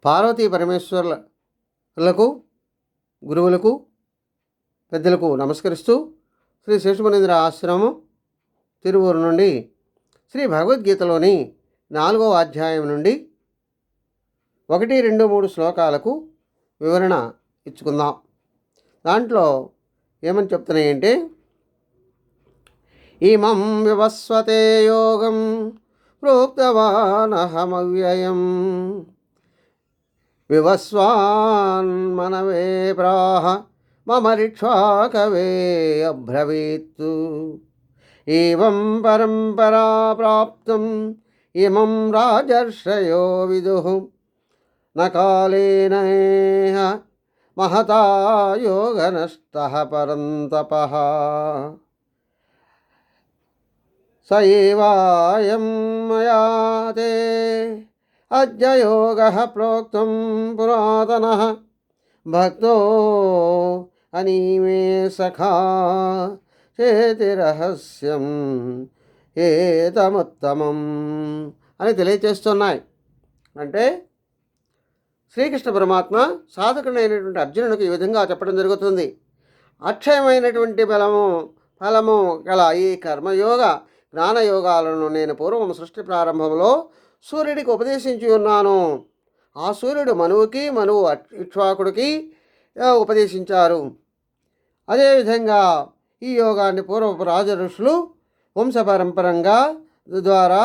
పార్వతీ పరమేశ్వరులకు, గురువులకు, పెద్దలకు నమస్కరిస్తూ శ్రీ శేషమునీంద్ర ఆశ్రమం తిరువూరు నుండి శ్రీ భగవద్గీతలోని 4వ అధ్యాయం నుండి 1, 2, 3 శ్లోకాలకు వివరణ ఇచ్చుకుందాం. దాంట్లో ఏమని చెప్తున్నాయంటే, ఇమం వివస్వతే యోగం ప్రోక్తవానహమవ్యయం వివస్వాన్ మనవే ప్రాహ మమ రిక్ష్వాకవే అబ్రవీత్ ఏవం పరంపరా ప్రాప్తం ఇమం రాజర్షయో విదుః న కాలేన మహతా యోగనష్టః పరంతపః స ఏవాయం మయా తే అద్య యోగః ప్రోక్తం పురాతనః భక్తో అనీమే సఖా చేతి రహస్యం ఏతముత్తమం అని తెలియచేస్తున్నాయి. అంటే శ్రీకృష్ణ పరమాత్మ సాధకుడైనటువంటి అర్జునుడికి ఈ విధంగా చెప్పడం జరుగుతుంది. అక్షయమైనటువంటి ఫలము గల ఈ కర్మయోగ జ్ఞానయోగాలను నేను పూర్వం సృష్టి ప్రారంభంలో సూర్యుడికి ఉపదేశించి ఉన్నాను. ఆ సూర్యుడు మనువుకి, మనువు ఇక్ష్వాకుడికి ఉపదేశించారు. అదేవిధంగా ఈ యోగాన్ని పూర్వపు రాజ ఋషులు వంశపరంపరంగా ద్వారా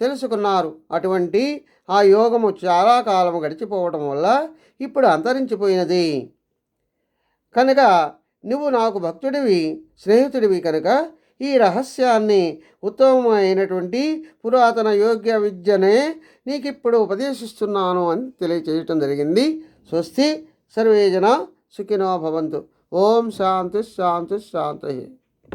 తెలుసుకున్నారు. అటువంటి ఆ యోగము చాలా కాలం గడిచిపోవటం వల్ల ఇప్పుడు అంతరించిపోయినది. కనుక నువ్వు నాకు భక్తుడివి, స్నేహితుడివి కనుక ఈ రహస్యాన్ని, ఉత్తమమైనటువంటి పురాతన యోగ్య విద్యనే నీకిప్పుడు ఉపదేశిస్తున్నాను అని తెలియచేయటం జరిగింది. స్వస్తి. సర్వే జనా సుఖినో భవంతు. ఓం శాంతి శాంతి శాంతి.